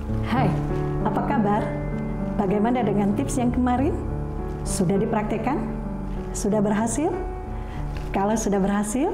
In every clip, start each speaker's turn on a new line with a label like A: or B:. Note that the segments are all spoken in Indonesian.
A: Hai, apa kabar? Bagaimana dengan tips yang kemarin? Sudah dipraktekkan? Sudah berhasil? Kalau sudah berhasil,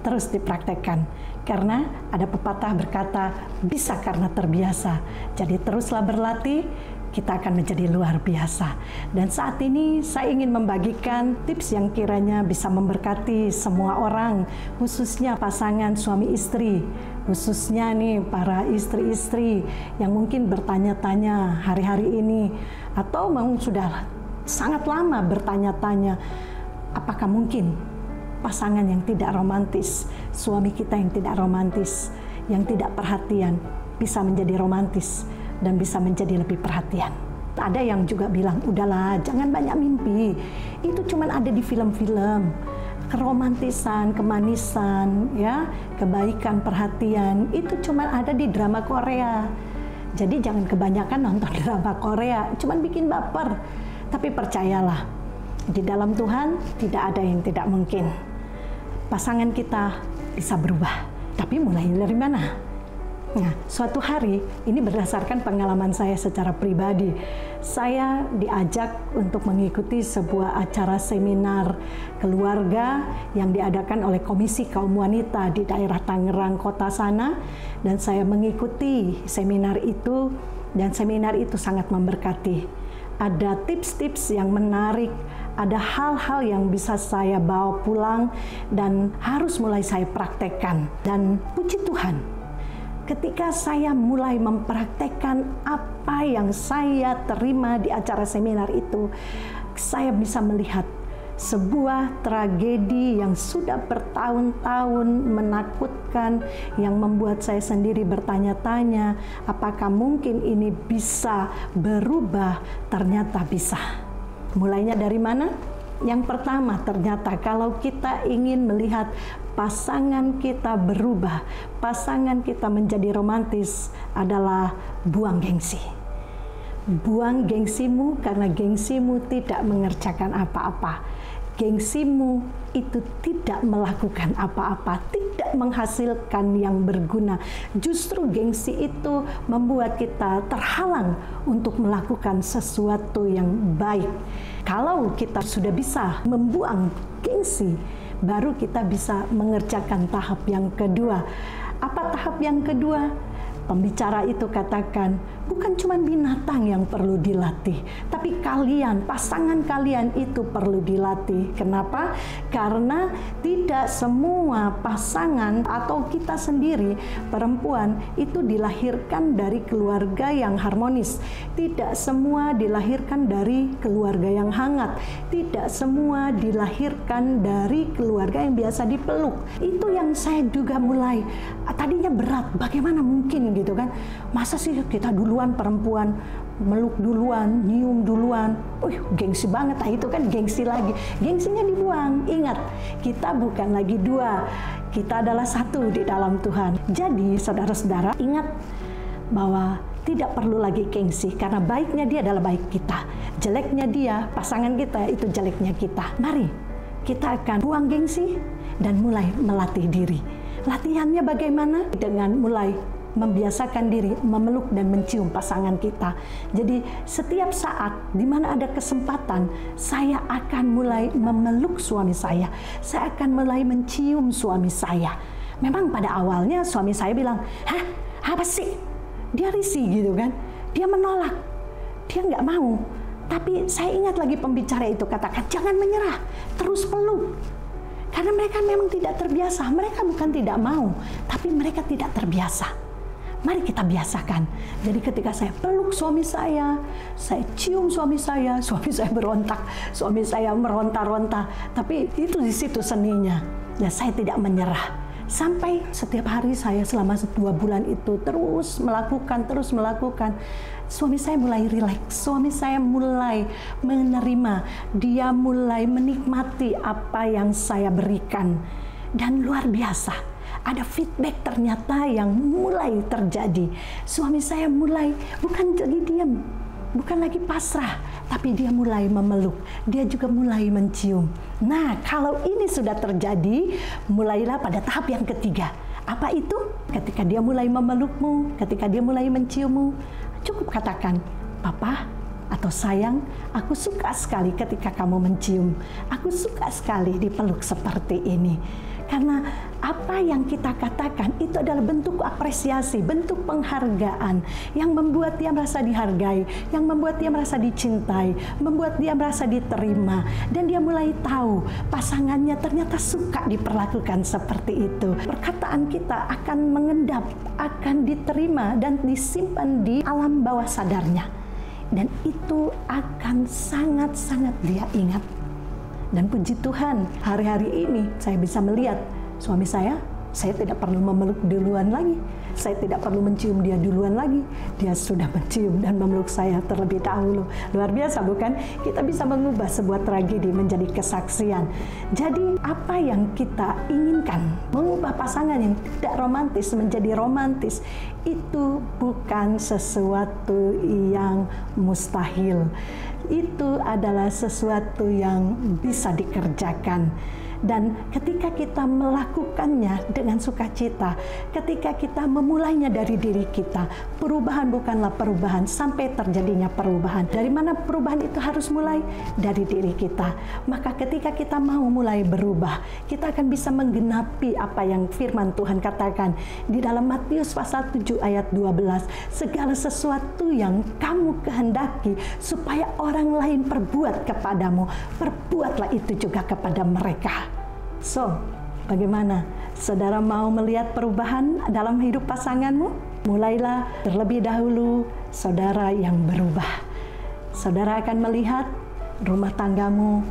A: terus dipraktekkan. Karena ada pepatah berkata, bisa karena terbiasa. Jadi teruslah berlatih, kita akan menjadi luar biasa. Dan saat ini saya ingin membagikan tips yang kiranya bisa memberkati semua orang, khususnya pasangan suami istri, khususnya nih para istri-istri yang mungkin bertanya-tanya hari-hari ini, atau memang sudah sangat lama bertanya-tanya, apakah mungkin pasangan yang tidak romantis, suami kita yang tidak romantis, yang tidak perhatian, bisa menjadi romantis dan bisa menjadi lebih perhatian. Ada yang juga bilang, udahlah jangan banyak mimpi, itu cuma ada di film-film. Keromantisan, kemanisan, ya, kebaikan, perhatian, itu cuma ada di drama Korea. Jadi jangan kebanyakan nonton drama Korea, cuma bikin baper. Tapi percayalah, di dalam Tuhan tidak ada yang tidak mungkin. Pasangan kita bisa berubah, tapi mulai dari mana? Nah, suatu hari, ini berdasarkan pengalaman saya secara pribadi, saya diajak untuk mengikuti sebuah acara seminar keluarga yang diadakan oleh Komisi Kaum Wanita di daerah Tangerang Kota sana, dan saya mengikuti seminar itu, dan seminar itu sangat memberkati. Ada tips-tips yang menarik, ada hal-hal yang bisa saya bawa pulang dan harus mulai saya praktekkan. Dan puji Tuhan, ketika saya mulai mempraktekkan apa yang saya terima di acara seminar itu, saya bisa melihat sebuah tragedi yang sudah bertahun-tahun menakutkan, yang membuat saya sendiri bertanya-tanya, apakah mungkin ini bisa berubah? Ternyata bisa. Mulainya dari mana? Yang pertama, ternyata kalau kita ingin melihat pasangan kita berubah, pasangan kita menjadi romantis, adalah buang gengsi. Buang gengsimu, karena gengsimu tidak mengerjakan apa-apa. Gengsimu itu tidak melakukan apa-apa, tidak menghasilkan yang berguna. Justru gengsi itu membuat kita terhalang untuk melakukan sesuatu yang baik. Kalau kita sudah bisa membuang gengsi, baru kita bisa mengerjakan tahap yang kedua. Apa tahap yang kedua? Pembicara itu katakan, bukan cuma binatang yang perlu dilatih, tapi kalian, pasangan kalian itu perlu dilatih. Kenapa? Karena tidak semua pasangan atau kita sendiri, perempuan, itu dilahirkan dari keluarga yang harmonis. Tidak semua dilahirkan dari keluarga yang hangat. Tidak semua dilahirkan dari keluarga yang biasa dipeluk. Itu yang saya juga mulai, tadinya berat, bagaimana mungkin gitu kan, masa sih kita duluan perempuan meluk duluan, nyium duluan, gengsi banget. Nah itu kan gengsi lagi, gengsinya dibuang. Ingat, kita bukan lagi dua, kita adalah satu di dalam Tuhan. Jadi saudara-saudara ingat bahwa tidak perlu lagi gengsi, karena baiknya dia adalah baik kita, jeleknya dia, pasangan kita, itu jeleknya kita. Mari kita akan buang gengsi dan mulai melatih diri. Latihannya bagaimana? Dengan mulai membiasakan diri memeluk dan mencium pasangan kita. Jadi setiap saat di mana ada kesempatan, saya akan mulai memeluk suami saya akan mulai mencium suami saya. Memang pada awalnya suami saya bilang, hah, apa sih? Dia risih gitu kan, dia menolak, dia nggak mau. Tapi saya ingat lagi pembicara itu katakan, jangan menyerah, terus peluk. Karena mereka memang tidak terbiasa, mereka bukan tidak mau, tapi mereka tidak terbiasa. Mari kita biasakan. Jadi ketika saya peluk suami saya cium suami saya berontak, suami saya meronta-ronta. Tapi itu di situ seninya. Dan saya tidak menyerah. Sampai setiap hari saya selama 2 bulan itu terus melakukan. Suami saya mulai rileks, suami saya mulai menerima, dia mulai menikmati apa yang saya berikan. Dan luar biasa. Ada feedback ternyata yang mulai terjadi. Suami saya mulai bukan lagi diam, bukan lagi pasrah, tapi dia mulai memeluk, dia juga mulai mencium. Nah, kalau ini sudah terjadi, mulailah pada tahap yang ketiga. Apa itu? Ketika dia mulai memelukmu, ketika dia mulai menciummu, cukup katakan, "Papa," atau "Sayang, aku suka sekali ketika kamu mencium. Aku suka sekali dipeluk seperti ini." Karena apa yang kita katakan itu adalah bentuk apresiasi, bentuk penghargaan yang membuat dia merasa dihargai, yang membuat dia merasa dicintai, membuat dia merasa diterima, dan dia mulai tahu pasangannya ternyata suka diperlakukan seperti itu. Perkataan kita akan mengendap, akan diterima dan disimpan di alam bawah sadarnya. Dan itu akan sangat-sangat dia ingat. Dan puji Tuhan, hari-hari ini saya bisa melihat suami saya tidak perlu memeluk duluan lagi. Saya tidak perlu mencium dia duluan lagi. Dia sudah mencium dan memeluk saya terlebih dahulu. Luar biasa bukan? Kita bisa mengubah sebuah tragedi menjadi kesaksian. Jadi apa yang kita inginkan, mengubah pasangan yang tidak romantis menjadi romantis, itu bukan sesuatu yang mustahil. Itu adalah sesuatu yang bisa dikerjakan. Dan ketika kita melakukannya dengan sukacita, ketika kita memulainya dari diri kita, perubahan bukanlah perubahan sampai terjadinya perubahan. Dari mana perubahan itu harus mulai? Dari diri kita. Maka ketika kita mau mulai berubah, kita akan bisa menggenapi apa yang firman Tuhan katakan di dalam Matius pasal 7 ayat 12. Segala sesuatu yang kamu kehendaki supaya orang lain perbuat kepadamu, perbuatlah itu juga kepada mereka. So, bagaimana? Saudara mau melihat perubahan dalam hidup pasanganmu? Mulailah terlebih dahulu saudara yang berubah. Saudara akan melihat rumah tanggamu,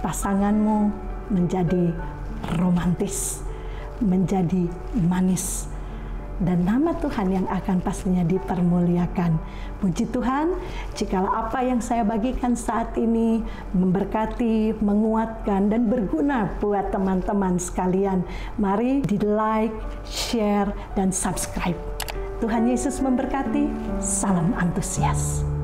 A: pasanganmu menjadi romantis, menjadi manis. Dan nama Tuhan yang akan pastinya dipermuliakan. Puji Tuhan, jikalau apa yang saya bagikan saat ini memberkati, menguatkan, dan berguna buat teman-teman sekalian, mari di like, share, dan subscribe. Tuhan Yesus memberkati. Salam antusias.